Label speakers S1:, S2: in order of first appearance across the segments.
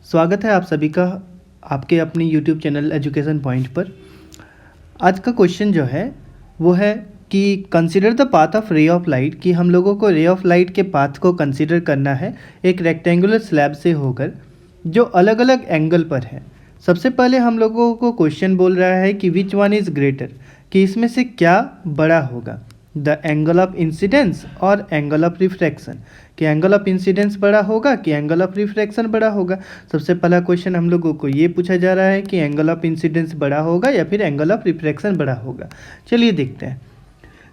S1: स्वागत है आप सभी का आपके अपने YouTube चैनल एजुकेशन पॉइंट पर। आज का क्वेश्चन जो है वो है कि कंसिडर द पाथ ऑफ रे ऑफ लाइट, कि हम लोगों को रे ऑफ लाइट के पाथ को कंसिडर करना है एक रेक्टेंगुलर स्लैब से होकर जो अलग अलग एंगल पर है। सबसे पहले हम लोगों को क्वेश्चन बोल रहा है कि विच वन इज़ ग्रेटर, कि इसमें से क्या बड़ा होगा, द एंगल ऑफ इंसिडेंस और एंगल ऑफ रिफ्रैक्शन, कि एंगल ऑफ इंसिडेंस बड़ा होगा कि एंगल ऑफ रिफ्रैक्शन बड़ा होगा। सबसे पहला क्वेश्चन हम लोगों को ये पूछा जा रहा है कि एंगल ऑफ इंसिडेंस बड़ा होगा या फिर एंगल ऑफ रिफ्रैक्शन बड़ा होगा। चलिए देखते हैं।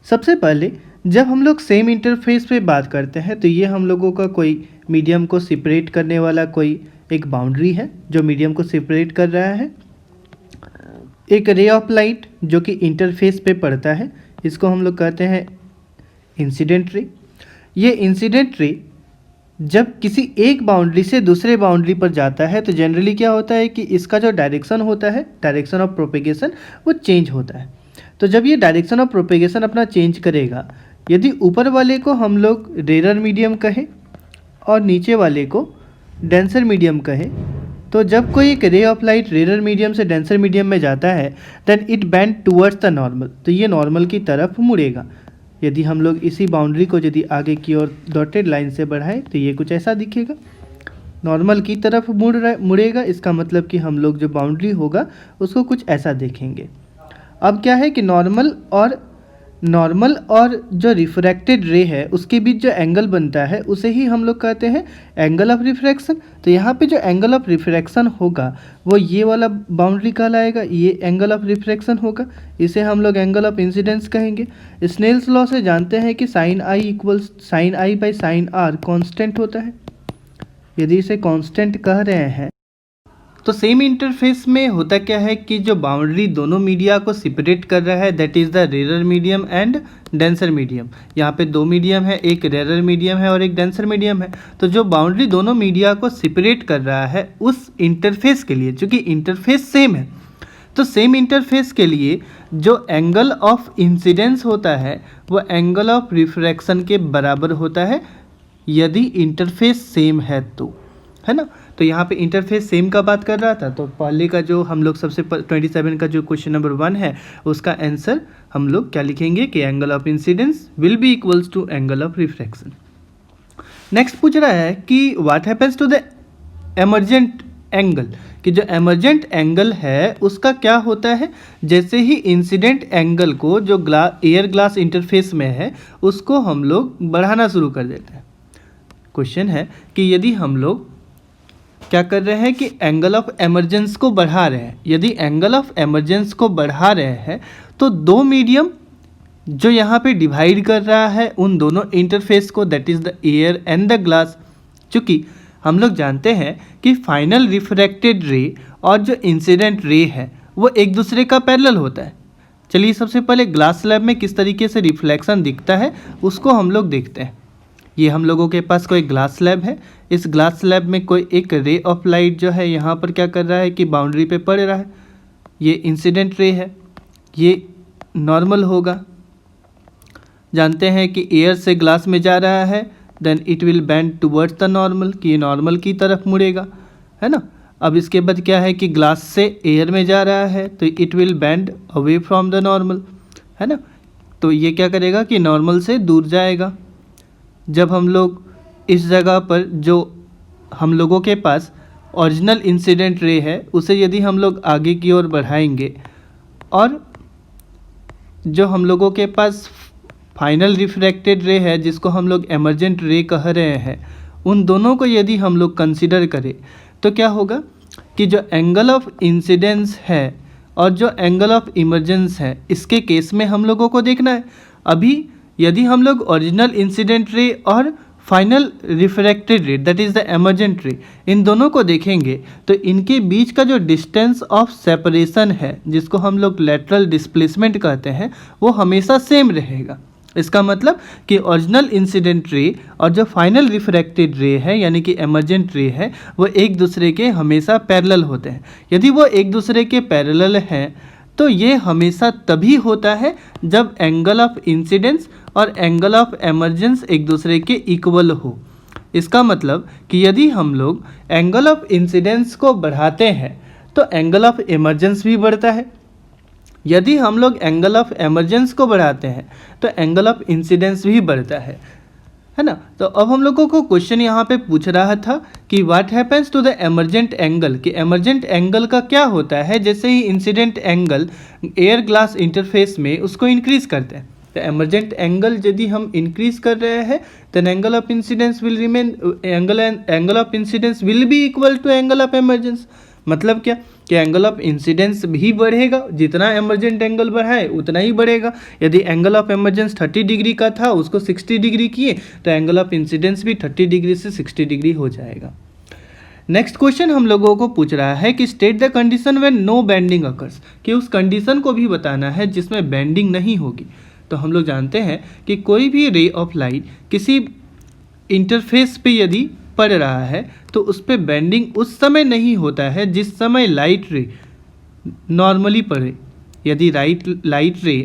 S1: सबसे पहले जब हम लोग सेम इंटरफेस पे बात करते हैं तो ये हम लोगों का कोई मीडियम को सेपरेट करने वाला कोई एक बाउंड्री है जो मीडियम को सेपरेट कर रहा है। एक रे ऑफ लाइट जो कि इंटरफेस पे पड़ता है, इसको हम लोग कहते हैं इंसिडेंट रे। ये इंसिडेंट रे जब किसी एक बाउंड्री से दूसरे बाउंड्री पर जाता है तो जनरली क्या होता है कि इसका जो डायरेक्शन होता है, डायरेक्शन ऑफ प्रोपेगेशन, वो चेंज होता है। तो जब ये डायरेक्शन ऑफ प्रोपेगेशन अपना चेंज करेगा, यदि ऊपर वाले को हम लोग रेयर मीडियम कहें और नीचे वाले को डेंसर मीडियम कहें, तो जब कोई एक ray of light rare medium से डेंसर मीडियम में जाता है then it bend towards the normal, तो ये नॉर्मल की तरफ मुड़ेगा। यदि हम लोग इसी बाउंड्री को यदि आगे की ओर डॉटेड लाइन से बढ़ाएं तो ये कुछ ऐसा दिखेगा, नॉर्मल की तरफ मुड़ेगा। इसका मतलब कि हम लोग जो बाउंड्री होगा उसको कुछ ऐसा देखेंगे। अब क्या है कि नॉर्मल और जो रिफ्रैक्टेड रे है उसके बीच जो एंगल बनता है उसे ही हम लोग कहते हैं एंगल ऑफ रिफ्रैक्शन। तो यहाँ पे जो एंगल ऑफ रिफ्रैक्शन होगा वो ये वाला बाउंड्री कहलाएगा, ये एंगल ऑफ रिफ्रैक्शन होगा। इसे हम लोग एंगल ऑफ इंसिडेंस कहेंगे। स्नेल्स लॉ से जानते हैं कि sine i equals sine i by sine r constant होता है। यदि इसे कॉन्स्टेंट कह रहे हैं तो सेम इंटरफेस में होता क्या है कि जो बाउंड्री दोनों मीडिया को सेपरेट कर रहा है that is the rare medium and denser medium. यहाँ पे दो मीडियम है, एक रेयर मीडियम है और एक डेंसर मीडियम है। तो जो बाउंड्री दोनों मीडिया को सेपरेट कर रहा है उस इंटरफेस के लिए, चूँकि इंटरफेस सेम है, तो सेम इंटरफेस के लिए जो एंगल ऑफ इंसिडेंस होता है वो एंगल ऑफ रिफ्रैक्शन के बराबर होता है यदि इंटरफेस सेम है तो, है ना। तो यहाँ पे इंटरफेस सेम का बात कर रहा था, तो पहले का जो हम लोग सबसे 27 का जो क्वेश्चन नंबर 1 है उसका आंसर हम लोग क्या लिखेंगे कि angle of incidence will be equals to angle of refraction. Next पूछ रहा है कि what happens to the emergent angle, कि जो एमर्जेंट एंगल है उसका क्या होता है जैसे ही इंसिडेंट एंगल को जो एयर ग्लास इंटरफेस में है उसको हम लोग बढ़ाना शुरू कर देते हैं। क्वेश्चन है कि यदि हम लोग क्या कर रहे हैं कि एंगल ऑफ एमर्जेंस को बढ़ा रहे हैं, यदि एंगल ऑफ एमर्जेंस को बढ़ा रहे हैं तो दो मीडियम जो यहाँ पे डिवाइड कर रहा है उन दोनों इंटरफेस को that is the air and the glass, चूँकि हम लोग जानते हैं कि फाइनल रिफ्रैक्टेड रे और जो इंसिडेंट रे है वो एक दूसरे का पैरेलल होता है। चलिए सबसे पहले ग्लास स्लैब में किस तरीके से रिफ्लेक्शन दिखता है उसको हम लोग देखते हैं। ये हम लोगों के पास कोई ग्लास स्लैब है, इस ग्लास स्लैब में कोई एक रे ऑफ लाइट जो है यहाँ पर क्या कर रहा है कि बाउंड्री पे पड़ रहा है। ये इंसिडेंट रे है, ये नॉर्मल होगा। जानते हैं कि एयर से ग्लास में जा रहा है then it will bend towards the normal, कि ये नॉर्मल की तरफ मुड़ेगा, है ना। अब इसके बाद क्या है कि ग्लास से एयर में जा रहा है तो it will bend away from the normal, है ना। तो ये क्या करेगा कि नॉर्मल से दूर जाएगा। जब हम लोग इस जगह पर जो हम लोगों के पास ओरिजिनल इंसिडेंट रे है उसे यदि हम लोग आगे की ओर बढ़ाएंगे और जो हम लोगों के पास फाइनल रिफ्रैक्टेड रे है जिसको हम लोग एमर्जेंट रे कह रहे हैं, उन दोनों को यदि हम लोग कंसिडर करें तो क्या होगा कि जो एंगल ऑफ इंसिडेंस है और जो एंगल ऑफ इमर्जेंस है इसके केस में हम लोगों को देखना है। अभी यदि हम लोग ओरिजिनल इंसिडेंट रे और फाइनल रिफ्रैक्टेड रे दैट इज़ द एमर्जेंट रे इन दोनों को देखेंगे तो इनके बीच का जो डिस्टेंस ऑफ सेपरेशन है जिसको हम लोग लेटरल डिस्प्लेसमेंट कहते हैं वो हमेशा सेम रहेगा। इसका मतलब कि ओरिजिनल इंसिडेंट रे और जो फाइनल रिफ्रैक्टेड रे है यानी कि एमर्जेंट रे है वो एक दूसरे के हमेशा पैरेलल होते हैं। यदि वो एक दूसरे के पैरेलल हैं तो ये हमेशा तभी होता है जब एंगल ऑफ इंसिडेंस और एंगल ऑफ एमर्जेंस एक दूसरे के इक्वल हो। इसका मतलब कि यदि हम लोग एंगल ऑफ इंसिडेंस को बढ़ाते हैं तो एंगल ऑफ इमर्जेंस भी बढ़ता है। यदि हम लोग एंगल ऑफ इमर्जेंस को बढ़ाते हैं तो एंगल ऑफ इंसिडेंस भी बढ़ता है ना। तो अब हम लोगों को क्वेश्चन यहाँ पे पूछ रहा था कि what happens to the emergent angle, कि एमर्जेंट एंगल का क्या होता है जैसे ही incident angle air glass interface में उसको इंक्रीज करते हैं। तो एमर्जेंट एंगल यदि हम इंक्रीज कर रहे हैं then angle of incidence will remain, angle of incidence will be equal to angle of emergence. मतलब क्या कि एंगल ऑफ इंसिडेंस भी बढ़ेगा, जितना एमर्जेंट एंगल बढ़ाए उतना ही बढ़ेगा। यदि एंगल ऑफ इमर्जेंस 30 डिग्री का था उसको 60 डिग्री किए तो एंगल ऑफ इंसिडेंस भी 30 डिग्री से 60 डिग्री हो जाएगा। नेक्स्ट क्वेश्चन हम लोगों को पूछ रहा है कि state the condition when no bending occurs, कि उस कंडीशन को भी बताना है जिसमें बेंडिंग नहीं होगी। तो हम लोग जानते हैं कि कोई भी रे ऑफ लाइट किसी इंटरफेस पे यदि पड़ रहा है तो उस पर बेंडिंग उस समय नहीं होता है जिस समय लाइट रे नॉर्मली पड़े। यदि लाइट रे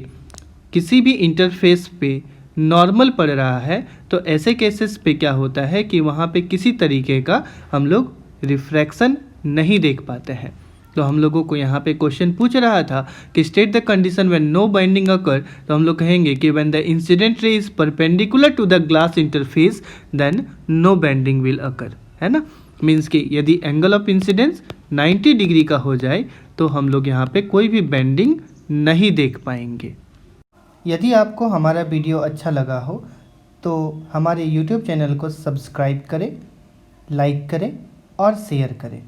S1: किसी भी इंटरफेस पे नॉर्मल पड़ रहा है तो ऐसे केसेस पे क्या होता है कि वहाँ पे किसी तरीके का हम लोग रिफ्रैक्शन नहीं देख पाते हैं। तो हम लोगों को यहाँ पे क्वेश्चन पूछ रहा था कि state the condition when no bending occur, तो हम लोग कहेंगे कि when the incident ray is perpendicular to the glass interface then no bending will occur, है ना। मीन्स कि यदि एंगल ऑफ इंसिडेंस 90 डिग्री का हो जाए तो हम लोग यहाँ पे कोई भी बेंडिंग नहीं देख पाएंगे। यदि आपको हमारा वीडियो अच्छा लगा हो तो हमारे YouTube चैनल को सब्सक्राइब करें, लाइक करें और शेयर करें।